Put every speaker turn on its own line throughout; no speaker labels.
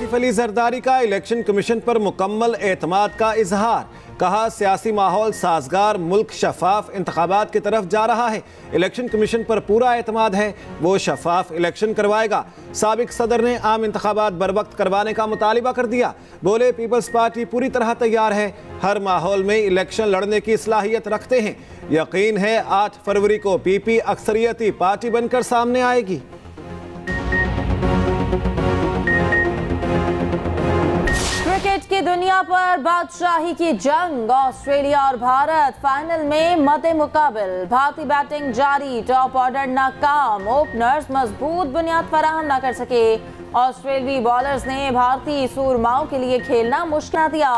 आसिफ अली जरदारी का election commission पर मुकम्मल एतमाद का इजहार। कहा सियासी माहौल साजगार, मुल्क शफाफ इंतखाबात की तरफ जा रहा है। इलेक्शन कमीशन पर पूरा एतमाद है, वो शफाफ इलेक्शन करवाएगा। साबिक सदर ने आम इंतखाबात बर वक्त करवाने का मुतालिबा कर दिया। बोले पीपल्स पार्टी पूरी तरह तैयार है, हर माहौल में इलेक्शन लड़ने की सलाहियत रखते हैं। यकीन है 8 फरवरी को पीपी अक्सरियती पार्टी बनकर सामने आएगी।
क्रिकेट की दुनिया पर बादशाही की जंग, ऑस्ट्रेलिया और भारत फाइनल में मद्दे मुकाबिल। भारतीय बैटिंग जारी, टॉप ऑर्डर नाकाम, ओपनर्स मजबूत बुनियाद फराहम न कर सके। ऑस्ट्रेलियाई बॉलर्स ने भारतीय सूरमाओं के लिए खेलना मुश्किल दिया।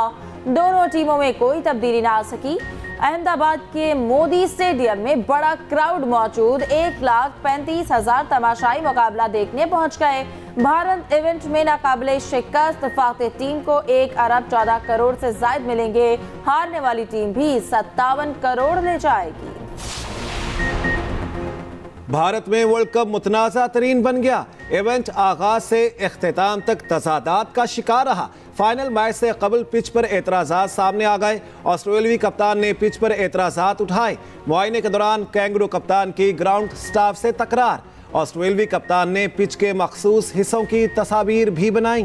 दोनों टीमों में कोई तब्दीली ना आ सकी। अहमदाबाद के मोदी स्टेडियम में बड़ा क्राउड मौजूद, 1,35,000 तमाशाई मुकाबला देखने पहुंच गए। भारत इवेंट में नाकाबिले शिकस्त फाते टीम को 1 अरब 14 करोड़ से ज्यादा मिलेंगे। हारने वाली टीम भी 57 करोड़ ले जाएगी।
भारत में वर्ल्ड कप मुतनाज़ा तरीन बन गया। इवेंट आगाज से इख्तिताम तक तजादात का शिकार रहा। फाइनल मैच से कबल पिच पर एतराज़ात सामने आ गए। ऑस्ट्रेलियाई कप्तान ने पिच पर एतराज़ात उठाए। मुआयने के दौरान कैंगरू कप्तान की ग्राउंड स्टाफ से तकरार। ऑस्ट्रेलियाई कप्तान ने पिच के मखसूस हिस्सों की तस्वीर भी बनाई।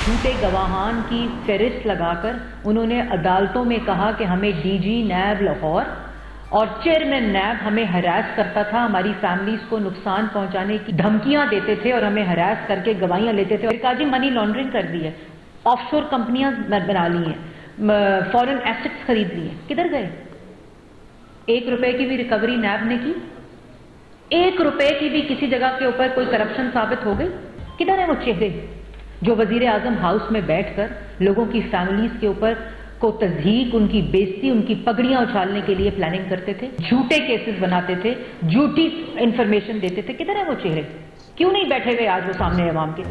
झूठे गवाहान की फेरिस्त लगाकर उन्होंने अदालतों में कहा कि हमें डीजी नैब लाहौर और चेयरमैन नैब हमें हरास करता था, हमारी फैमिलीज को नुकसान पहुंचाने की धमकियां देते थे और हमें हरास करके गवाहियां लेते थे। और जी मनी लॉन्ड्रिंग कर दी है, ऑफशोर कंपनियां बना ली हैं, फॉरेन एसेट्स खरीद ली हैं। किधर गए? 1 रुपए की भी रिकवरी नैब ने की? 1 रुपए की भी किसी जगह के ऊपर कोई करप्शन साबित हो गई? किधर है वो चेहरे जो वजीर आजम हाउस में बैठकर लोगों की फैमिलीज के ऊपर को तज़हीक, उनकी बेइज्जती, उनकी पगड़ियां उछालने के लिए प्लानिंग करते थे, झूठे केसेस बनाते थे, झूठी इंफॉर्मेशन देते थे? किधर है वो चेहरे? क्यों नहीं बैठे हुए आज वो सामने अवाम के?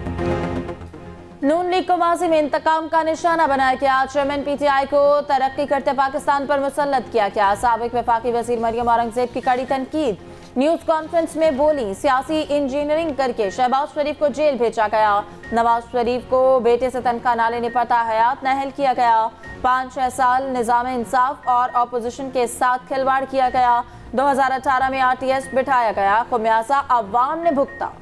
नून लीग को माजी में इंतकाम का निशाना बनाया गया। चेयरमैन पीटीआई को तरक्की करते पाकिस्तान पर मुसल्लत किया गया। साबिक वफाकी वजीर मरियम औरंगजेब की कड़ी तनकीद। न्यूज कॉन्फ्रेंस में बोली सियासी इंजीनियरिंग करके शहबाज शरीफ को जेल भेजा गया। नवाज शरीफ को बेटे से तनख्वाह न लेने पर हयात नाअहल किया गया। 5-6 साल निजाम इंसाफ और अपोजिशन के साथ खिलवाड़ किया गया। 2018 में आरटीएस बिठाया गया, खुमियाजा अवाम ने भुगता।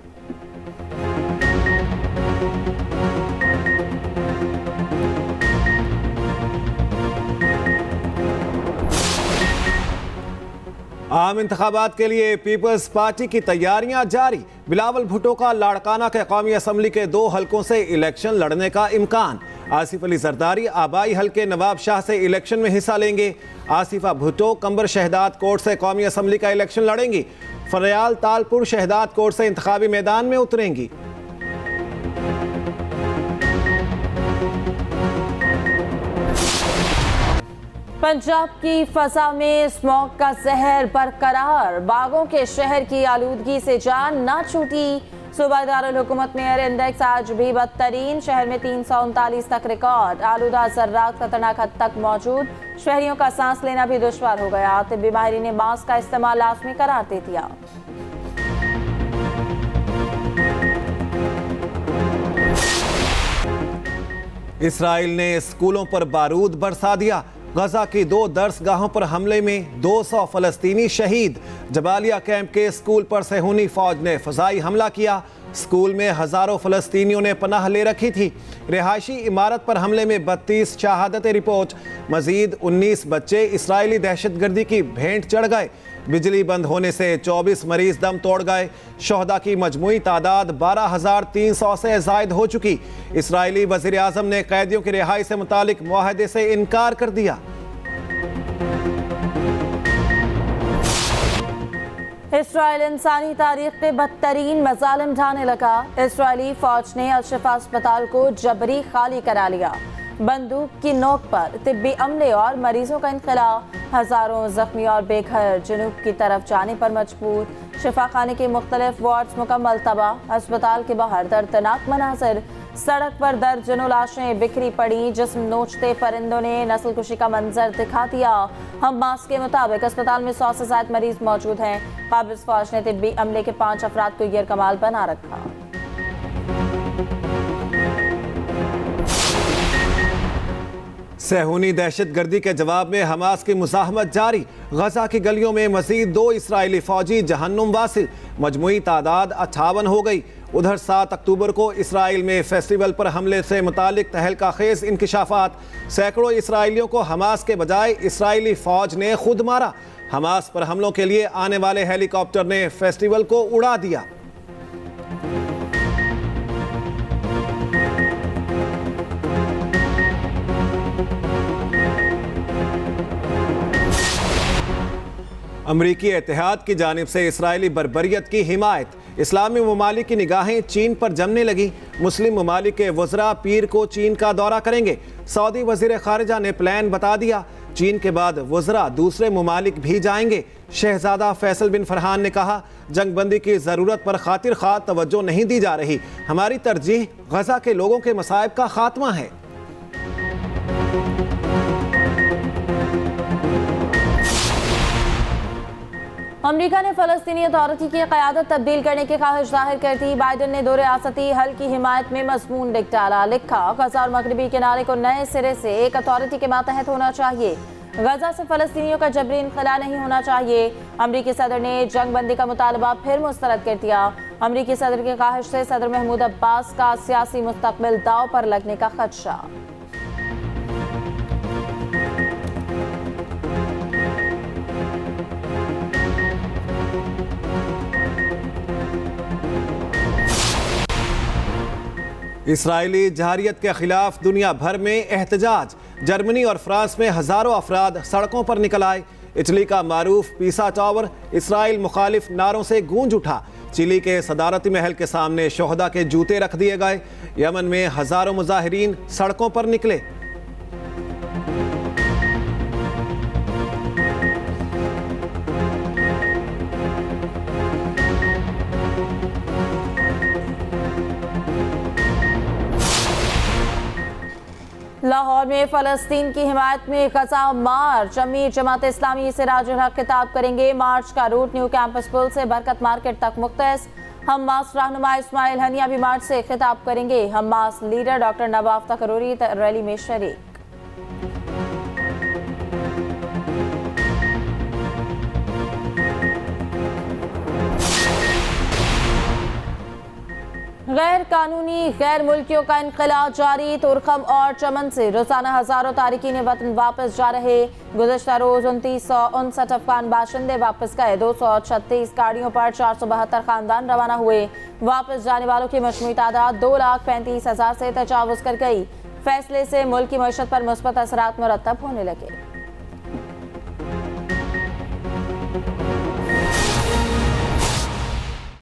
आम इंतखाबात के लिए पीपल्स पार्टी की तैयारियां जारी। बिलावल भुट्टो का लाड़काना के कौमी असम्बली के 2 हलकों से इलेक्शन लड़ने का इम्कान। आसिफ अली जरदारी आबाई हल्के नवाब शाह से इलेक्शन में हिस्सा लेंगे। आसिफा भुट्टो कंबर शहदाद कोट से कौमी असम्बली का इलेक्शन लड़ेंगी। फरयाल तालपुर शहदाद कोट से इंतखाबी मैदान में उतरेंगी।
पंजाब की फजा में स्मॉग का जहर बरकरार। बागों के शहर की आलूदगी से जान ना छूटी। सूबाई दारुल हुकूमत में एयर इंडेक्स आज भी बदतरीन। शहर में 339 तक रिकॉर्ड। आलूदा जर्रात खतरनाक हद तक मौजूद। शहरियों का सांस लेना भी दुश्वार हो गया। तिब्बी माहिरीन ने मास्क का इस्तेमाल लाजमी करार दे दिया।
इसराइल ने स्कूलों पर बारूद बरसा दिया। गजा की 2 दर्सगाहों पर हमले में 200 फलस्तीनी शहीद। जबालिया कैंप के स्कूल पर सेहूनी फौज ने फजाई हमला किया। स्कूल में हजारों फलस्तीनियों ने पनाह ले रखी थी। रिहायशी इमारत पर हमले में 32 शहादतें रिपोर्ट। मजीद 19 बच्चे इसराइली दहशतगर्दी की भेंट चढ़ गए। बिजली बंद होने से 24 मरीज दम तोड़ गए। शोहदा की मजमूई तादाद 12,300 से जायद हो चुकी। इसराइली वजीर आजम ने कैदियों की रिहाई से मुतालिक मुआहदे से इनकार कर दिया।
इसराइल इंसानी तारीख के बदतरीन मजालिम ढाने लगा। इसराइली फौज ने अल-शिफा अस्पताल को जबरी खाली करा लिया। बंदूक की नोक पर तिब्बी अमले और मरीजों का इनखला। हजारों जख्मी और बेघर जनूब की तरफ जाने पर मजबूर। शिफा खाने के मुख्तलिफ वार्ड्स मुकम्मल तबाह। अस्पताल के बाहर दर्दनाक मनाजिर। सड़क पर दर्जनों लाशें बिखरी पड़ी, जिस्म नोचते परिंदों ने नस्लकुशी का मंजर दिखा दिया। हमास के मुताबिक अस्पताल में 100 से ज्यादा मरीज मौजूद हैं। काबिज फौज ने तिब्बी अमले के 5 अफराद को यरकमाल बना रखा।
सहूनी दहशतगर्दी के जवाब में हमास की मुज़ाहमत जारी। गजा की गलियों में मजीद 2 इसराइली फौजी जहन्नुम वासिल, मजमुई तादाद 58 हो गई। उधर 7 अक्टूबर को इसराइल में फेस्टिवल पर हमले से मुतालिक तहलका खेज इंकिशाफात। सैकड़ों इसराइलियों को हमास के बजाय इसराइली फौज ने खुद मारा। हमास पर हमलों के लिए आने वाले हेलीकॉप्टर ने फेस्टिवल को उड़ा दिया। अमरीकी इत्तेहाद की जानिब से इसराइली बर्बरियत की हिमायत। इस्लामी ममालिक की निगाहें चीन पर जमने लगी। मुस्लिम ममालिक के वज़रा पीर को चीन का दौरा करेंगे। सऊदी वज़ीर ख़ारिजा ने प्लान बता दिया। चीन के बाद वज़रा दूसरे ममालिक भी जाएंगे। शहजादा फैसल बिन फरहान ने कहा, जंगबंदी की ज़रूरत पर खातिर खा तवज्जो नहीं दी जा रही। हमारी तरजीह गजा के लोगों के मसाइब का खात्मा है।
अमेरिका ने फ़लस्तीनी अथॉरिटी की क़यादत तब्दील करने की ख्वाहिश जाहिर कर दी। बाइडन ने दो रियासती हल की हिमायत में मज़मून लिख डाला। लिखा, गजा और मगरबी किनारे को नए सिरे से एक अथॉरिटी के मातहत होना चाहिए। गजा से फ़लस्तीनियों का जबरी इनखला नहीं होना चाहिए। अमरीकी सदर ने जंगबंदी का मुतालबा फिर मुस्तरद कर दिया। अमरीकी सदर की ख्वाहिश से सदर महमूद अब्बास का सियासी मुस्तकबिल दाव पर लगने का खदशा।
इसराइली जहारियत के खिलाफ दुनिया भर में एहतजाज। जर्मनी और फ्रांस में हजारों अफराद सड़कों पर निकल आए। इटली का मारूफ पीसा टावर इसराइल मुखालिफ नारों से गूंज उठा। चिली के सदारती महल के सामने शोहदा के जूते रख दिए गए। यमन में हजारों मुजाहिरीन सड़कों पर निकले।
लाहौर में फ़लस्तीन की हिमायत में गजा मार्च। अमीर जमात इस्लामी सिराजुल हक खिताब करेंगे। मार्च का रूट न्यू कैंपस पुल से बरकत मार्केट तक मुख्तस। हमास रहनुमा इस्माइल हनिया भी मार्च से खिताब करेंगे। Hamas leader doctor Nawaf Takruri rally में शरीक। गैर कानूनी गैर मुल्कियों का इनकला जारी। तुरखम और चमन से रोजाना हजारों तारिकीन वतन वापस जा रहे। गुज़श्ता रोज 2959 अफगान बाशिंदे वापस गए। 236 गाड़ियों पर 472 खानदान रवाना हुए। वापस जाने वालों की मजमूई तादाद 2,35,000 से तजावुज कर गई। फैसले से मुल्क की मईशत पर मुस्बत असरात मुरतब होने लगे।